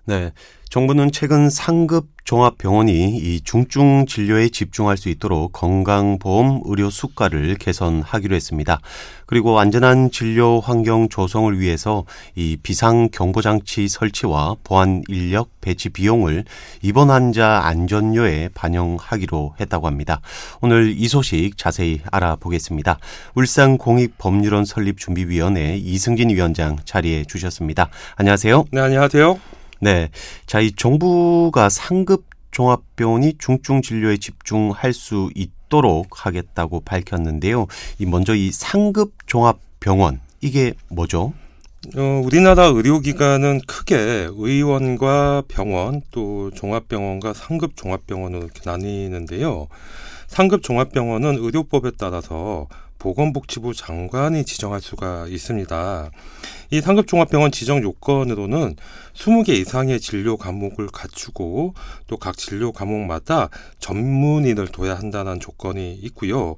네, 정부는 최근 상급 종합병원이 이 중증 진료에 집중할 수 있도록 건강보험 의료 수가를 개선하기로 했습니다. 그리고 안전한 진료 환경 조성을 위해서 이 비상경보장치 설치와 보안 인력 배치 비용을 입원 환자 안전료에 반영하기로 했다고 합니다. 오늘 이 소식 자세히 알아보겠습니다. 울산공익법률원 설립준비위원회 이승진 위원장 자리해 주셨습니다. 안녕하세요. 네, 안녕하세요. 네. 자, 이 정부가 상급 종합병원이 중증 진료에 집중할 수 있도록 하겠다고 밝혔는데요. 먼저 이 상급 종합병원, 이게 뭐죠? 우리나라 의료기관은 크게 의원과 병원, 또 종합병원과 상급 종합병원으로 이렇게 나뉘는데요. 상급 종합병원은 의료법에 따라서 보건복지부 장관이 지정할 수가 있습니다. 이 상급종합병원 지정 요건으로는 20개 이상의 진료 과목을 갖추고 또 각 진료 과목마다 전문의를 둬야 한다는 조건이 있고요.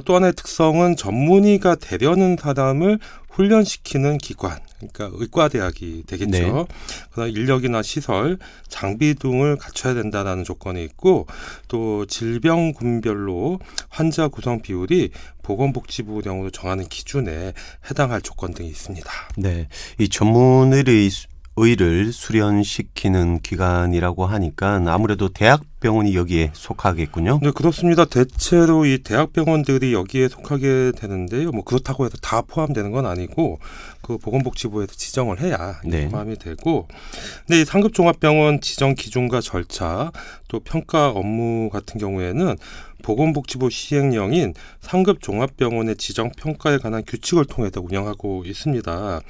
또 하나의 특성은 전문의가 되려는 사람을 훈련시키는 기관, 그러니까 의과대학이 되겠죠. 네. 그다음 인력이나 시설, 장비 등을 갖춰야 된다는 조건이 있고 또 질병군별로 환자 구성 비율이 보건복지부령으로 정하는 기준에 해당할 조건 등이 있습니다. 네. 이 전문의를 수련시키는 기관이라고 하니까 아무래도 대학병원이 여기에 속하겠군요. 네, 그렇습니다. 대체로 이 대학병원들이 여기에 속하게 되는데요. 뭐 그렇다고 해서 다 포함되는 건 아니고 그 보건복지부에서 지정을 해야 네. 포함이 되고, 근데 이 상급종합병원 지정 기준과 절차 또 평가 업무 같은 경우에는 보건복지부 시행령인 상급종합병원의 지정평가에 관한 규칙을 통해서 운영하고 있습니다.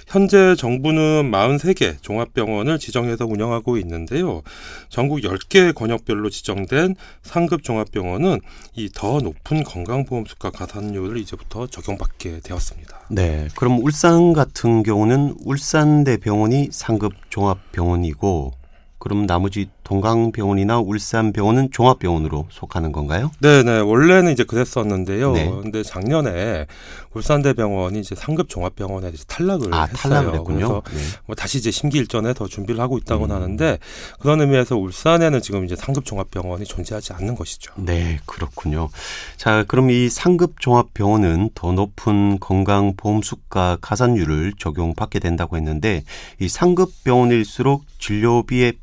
현재 정부는 43개 종합병원을 지정해서 운영하고 있는데요. 전국 10개 권역별로 지정된 상급종합병원은 이 더 높은 건강보험 수가 가산료를 이제부터 적용받게 되었습니다. 네. 그럼 울산 같은 경우는 울산대병원이 상급종합병원이고 그럼 나머지 동강병원이나 울산병원은 종합병원으로 속하는 건가요? 네네. 원래는 이제 그랬었는데요. 네. 근데 작년에 울산대병원이 이제 상급 종합병원에 이제 탈락을 했어요. 탈락을 했군요. 그래서 네. 뭐 다시 이제 심기일전에 더 준비를 하고 있다고는 하는데 그런 의미에서 울산에는 지금 이제 상급 종합병원이 존재하지 않는 것이죠. 네, 그렇군요. 자, 그럼 이 상급 종합병원은 더 높은 건강보험수가 가산율을 적용받게 된다고 했는데 이 상급 병원일수록 진료비의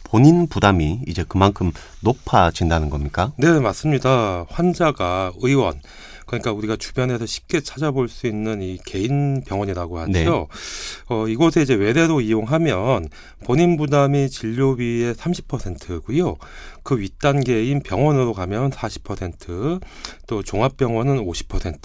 본인 부담이 이제 그만큼 높아진다는 겁니까? 네, 맞습니다. 환자가 의원, 그러니까 우리가 주변에서 쉽게 찾아볼 수 있는 이 개인 병원이라고 하죠. 네. 이곳에 이제 외래로 이용하면 본인 부담이 진료비의 30%고요. 그 윗단계인 병원으로 가면 40%, 또 종합병원은 50%,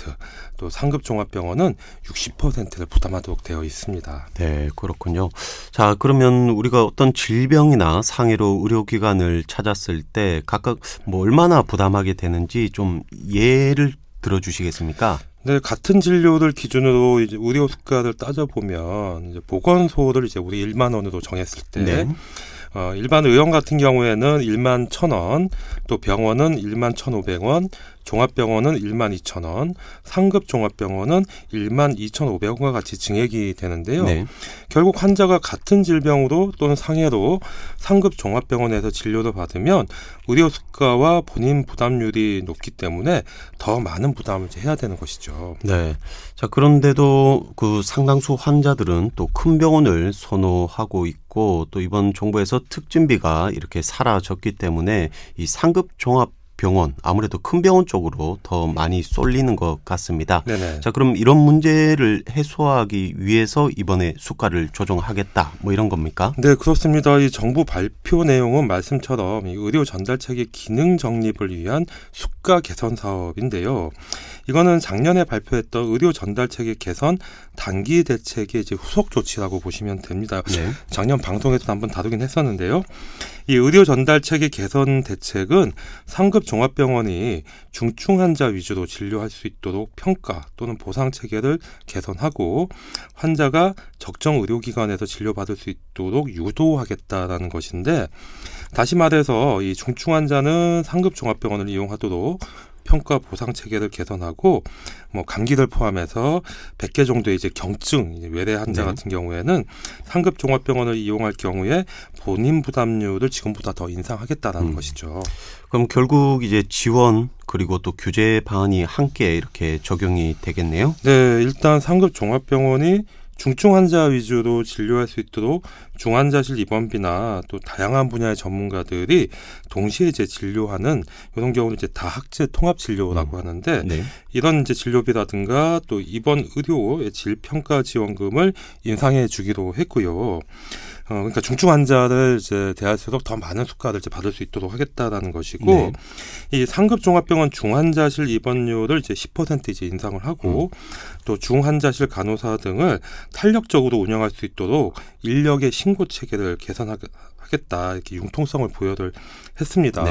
또 상급 종합병원은 60%를 부담하도록 되어 있습니다. 네, 그렇군요. 자, 그러면 우리가 어떤 질병이나 상해로 의료기관을 찾았을 때 각각 뭐 얼마나 부담하게 되는지 좀 예를 들어주시겠습니까? 네, 같은 진료를 기준으로 이제 의료 수가를 따져보면 이제 보건소를 이제 우리 1만 원으로 정했을 때 네. 일반 의원 같은 경우에는 1만 1,000원, 또 병원은 1만 1,500원, 종합병원은 1만 2,000원, 상급 종합병원은 1만 2,500원과 같이 증액이 되는데요. 네. 결국 환자가 같은 질병으로 또는 상해로 상급 종합병원에서 진료를 받으면 의료 수가와 본인 부담률이 높기 때문에 더 많은 부담을 이제 해야 되는 것이죠. 네. 자, 그런데도 그 상당수 환자들은 또 큰 병원을 선호하고 있고 또 이번 정부에서 특진비가 이렇게 사라졌기 때문에 이 상급 종합 병원, 아무래도 큰 병원 쪽으로 더 많이 쏠리는 것 같습니다. 네네. 자, 그럼 이런 문제를 해소하기 위해서 이번에 수가를 조정하겠다, 뭐 이런 겁니까? 네, 그렇습니다. 이 정부 발표 내용은 말씀처럼 이 의료 전달 체계 기능 정립을 위한 수가 개선 사업인데요. 이거는 작년에 발표했던 의료 전달 체계 개선 단기 대책의 이제 후속 조치라고 보시면 됩니다. 네. 작년 방송에서 한번 다루긴 했었는데요. 이 의료 전달 체계 개선 대책은 상급 종합병원이 중증 환자 위주로 진료할 수 있도록 평가 또는 보상 체계를 개선하고 환자가 적정 의료기관에서 진료받을 수 있도록 유도하겠다라는 것인데, 다시 말해서 이 중증 환자는 상급 종합병원을 이용하도록 평가 보상 체계를 개선하고 뭐 감기를 포함해서 100개 정도의 이제 경증 이제 외래 환자 네. 같은 경우에는 상급 종합병원을 이용할 경우에 본인 부담률을 지금보다 더 인상하겠다라는 것이죠. 그럼 결국 이제 지원 그리고 또 규제 방안이 함께 이렇게 적용이 되겠네요. 네, 일단 상급 종합병원이 중증 환자 위주로 진료할 수 있도록 중환자실 입원비나 또 다양한 분야의 전문가들이 동시에 이제 진료하는 이런 경우는 이제 다학제 통합 진료라고 하는데 네. 이런 이제 진료비라든가 또 입원 의료의 질평가 지원금을 인상해 주기로 했고요. 그러니까 중증 환자를 이제 대할수록 더 많은 수가를 이제 받을 수 있도록 하겠다라는 것이고, 네. 이 상급 종합병원 중환자실 입원료를 이제 10% 이제 인상을 하고, 또 중환자실 간호사 등을 탄력적으로 운영할 수 있도록 인력의 신고 체계를 개선하겠다 이렇게 융통성을 부여를 했습니다. 네.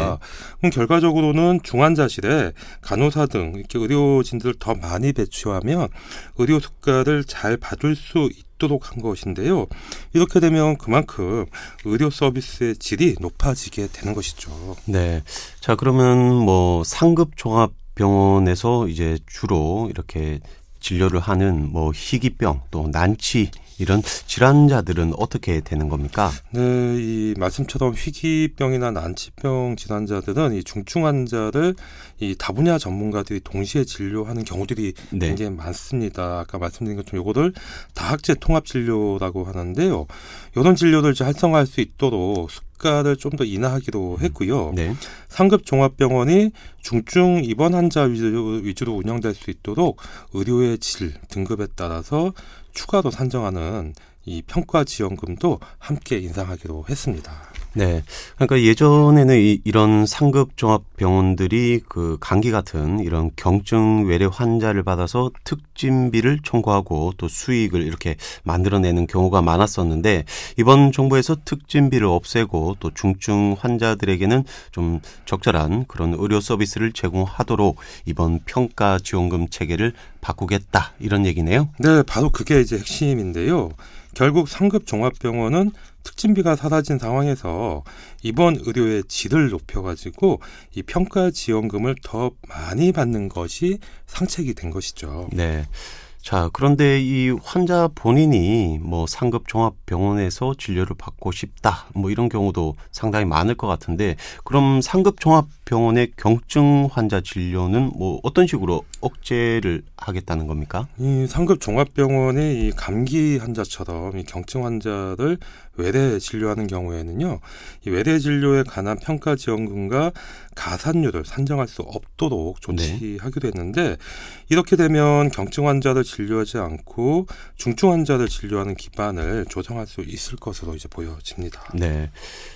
그럼 결과적으로는 중환자실에 간호사 등 이렇게 의료진들을 더 많이 배치하면 의료 수가를 잘 받을 수 있도록 한 것인데요. 이렇게 되면 그만큼 의료 서비스의 질이 높아지게 되는 것이죠. 네. 자, 그러면 뭐 상급 종합병원에서 이제 주로 이렇게 진료를 하는 뭐 희귀병 또 난치 이런 질환자들은 어떻게 되는 겁니까? 네, 이 말씀처럼 희귀병이나 난치병 질환자들은 이 중증 환자를 이 다분야 전문가들이 동시에 진료하는 경우들이 네. 굉장히 많습니다. 아까 말씀드린 것처럼 요거를 다학제 통합 진료라고 하는데요. 이런 진료를 이제 활성화할 수 있도록 수가를 좀 더 인하하기로 했고요. 네. 상급 종합병원이 중증 입원 환자 위주로 운영될 수 있도록 의료의 질, 등급에 따라서 추가로 산정하는 이 평가 지원금도 함께 인상하기로 했습니다. 네. 그러니까 예전에는 이런 상급 종합병원들이 그 감기 같은 이런 경증 외래 환자를 받아서 특진비를 청구하고 또 수익을 이렇게 만들어내는 경우가 많았었는데 이번 정부에서 특진비를 없애고 또 중증 환자들에게는 좀 적절한 그런 의료 서비스를 제공하도록 이번 평가 지원금 체계를 바꾸겠다 이런 얘기네요. 네, 바로 그게 이제 핵심인데요. 결국 상급 종합병원은 특진비가 사라진 상황에서 입원 의료의 질을 높여가지고 이 평가 지원금을 더 많이 받는 것이 상책이 된 것이죠. 네. 자, 그런데 이 환자 본인이 뭐 상급 종합병원에서 진료를 받고 싶다. 뭐 이런 경우도 상당히 많을 것 같은데 그럼 상급 종합병원의 경증 환자 진료는 뭐 어떤 식으로 억제를 하겠다는 겁니까? 이 상급 종합병원이 이 감기 환자처럼 이 경증 환자를 외래 진료하는 경우에는요, 이 외래 진료에 관한 평가 지원금과 가산료를 산정할 수 없도록 조치하기로 했는데 이렇게 되면 경증 환자를 진료하지 않고 중증 환자를 진료하는 기반을 조정할 수 있을 것으로 이제 보여집니다. 네.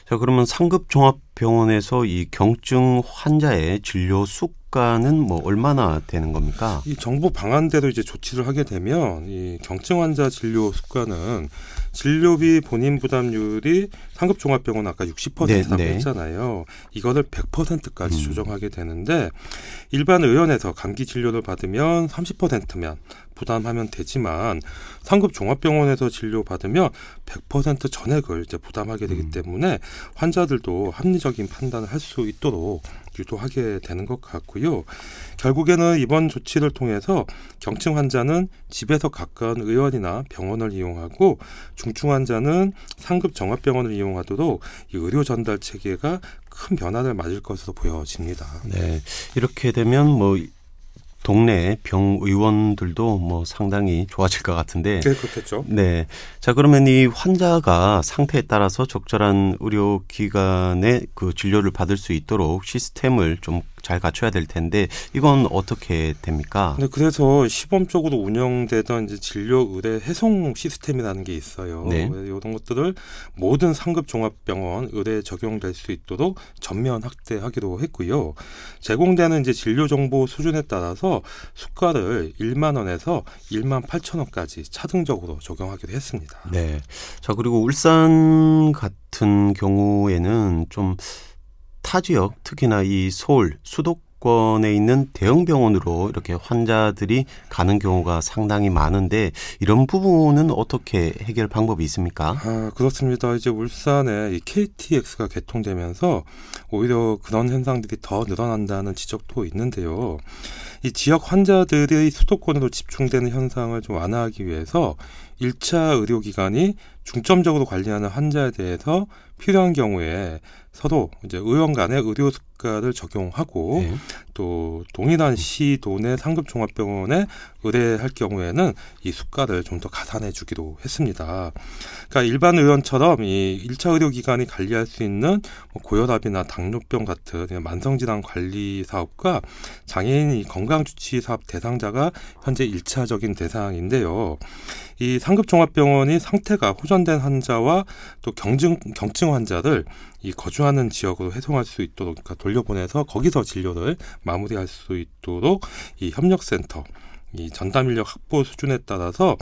자, 그러면 상급 종합병원에서 이 경증 환자의 진료 수가는 뭐 얼마나 되는 겁니까? 이 정부 방안대로 이제 조치를 하게 되면 이 경증 환자 진료 수가는 진료비 본인 부담률이 상급 종합병원 아까 60%라고 네. 했잖아요. 이거를 100%까지 조정하게 되는데 일반 의원에서 감기 진료를 받으면 30%면 부담하면 되지만 상급 종합병원에서 진료 받으면 100% 전액을 이제 부담하게 되기 때문에 환자들도 합리적인 판단을 할 수 있도록 유도하게 되는 것 같고요. 결국에는 이번 조치를 통해서 경증 환자는 집에서 가까운 의원이나 병원을 이용하고 중증 환자는 상급 종합병원을 이용하도록 이 의료 전달 체계가 큰 변화를 맞을 것으로 보여집니다. 네. 이렇게 되면 뭐 동네 병의원들도 뭐 상당히 좋아질 것 같은데. 네, 그렇겠죠. 네. 자, 그러면 이 환자가 상태에 따라서 적절한 의료기관의 그 진료를 받을 수 있도록 시스템을 좀 잘 갖춰야 될 텐데 이건 어떻게 됩니까? 네, 그래서 시범적으로 운영되던 이제 진료 의뢰 해송 시스템이라는 게 있어요. 네. 이런 것들을 모든 상급 종합병원 의뢰에 적용될 수 있도록 전면 확대하기로 했고요. 제공되는 이제 진료 정보 수준에 따라서 수가를 1만 원에서 1만 8천 원까지 차등적으로 적용하기로 했습니다. 네. 자, 그리고 울산 같은 경우에는 좀 타 지역, 특히나 이 서울, 수도권에 있는 대형 병원으로 이렇게 환자들이 가는 경우가 상당히 많은데 이런 부분은 어떻게 해결 방법이 있습니까? 그렇습니다. 이제 울산에 이 KTX가 개통되면서 오히려 그런 현상들이 더 늘어난다는 지적도 있는데요. 이 지역 환자들이 수도권으로 집중되는 현상을 좀 완화하기 위해서 1차 의료기관이 중점적으로 관리하는 환자에 대해서 필요한 경우에 서로 이제 의원 간의 의료 수가를 적용하고 네. 또 동일한 시 도내 상급 종합병원에 의뢰할 경우에는 이 수가를 좀 더 가산해 주기로 했습니다. 그러니까 일반 의원처럼 이 1차 의료기관이 관리할 수 있는 고혈압이나 당뇨병 같은 만성질환 관리 사업과 장애인 건강주치 사업 대상자가 현재 1차적인 대상인데요. 이 상급 종합병원이 상태가 호전된 환자와 또 경증 환자를 이 거주하는 지역으로 해송할 수 있도록 그러니까 돌려보내서 거기서 진료를 마무리할 수 있도록 이 협력센터 이 전담 인력 확보 수준에 따라서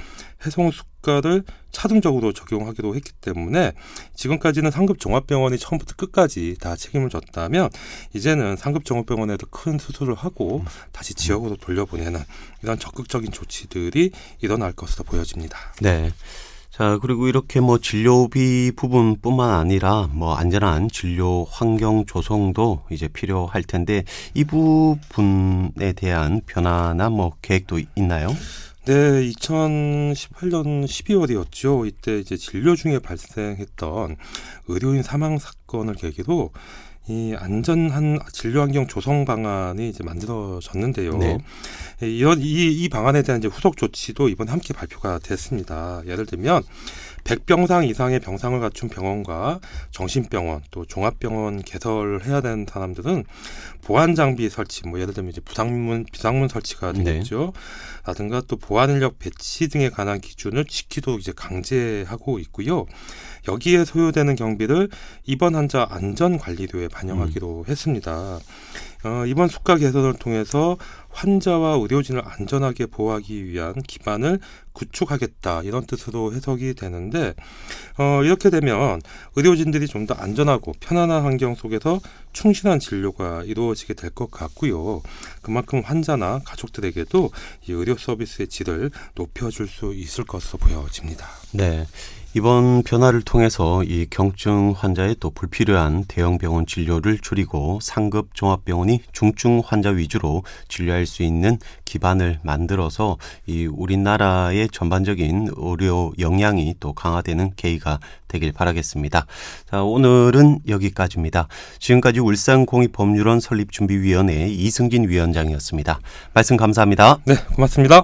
해송 수가를 차등적으로 적용하기로 했기 때문에 지금까지는 상급 종합병원이 처음부터 끝까지 다 책임을 졌다면 이제는 상급 종합병원에도 큰 수술을 하고 다시 지역으로 돌려보내는 이런 적극적인 조치들이 일어날 것으로 보여집니다. 네. 자, 그리고 이렇게 진료비 부분뿐만 아니라 안전한 진료 환경 조성도 이제 필요할 텐데 이 부분에 대한 변화나 계획도 있나요? 네, 2018년 12월이었죠. 이때 이제 진료 중에 발생했던 의료인 사망 사건을 계기로 이 안전한 진료 환경 조성 방안이 이제 만들어졌는데요. 네. 이 방안에 대한 이제 후속 조치도 이번 함께 발표가 됐습니다. 예를 들면 100병상 이상의 병상을 갖춘 병원과 정신병원 또 종합병원 개설을 해야 되는 사람들은 보안 장비 설치, 예를 들면 이제 비상문 설치가 되겠죠. 라든가 또 보안 인력 배치 등에 관한 기준을 지키도록 이제 강제하고 있고요. 여기에 소요되는 경비를 입원 환자 안전관리료에 반영하기로 했습니다. 이번 수가 개선을 통해서 환자와 의료진을 안전하게 보호하기 위한 기반을 구축하겠다 이런 뜻으로 해석이 되는데 이렇게 되면 의료진들이 좀 더 안전하고 편안한 환경 속에서 충실한 진료가 이루어지게 될 것 같고요. 그만큼 환자나 가족들에게도 이 의료 서비스의 질을 높여줄 수 있을 것으로 보여집니다. 네. 이번 변화를 통해서 이 경증 환자의 또 불필요한 대형 병원 진료를 줄이고 상급 종합병원이 중증 환자 위주로 진료할 수 있는 기반을 만들어서 이 우리나라의 전반적인 의료 역량이 또 강화되는 계기가 되길 바라겠습니다. 자, 오늘은 여기까지입니다. 지금까지 울산공익법률원 설립준비위원회 이승진 위원장이었습니다. 말씀 감사합니다. 네, 고맙습니다.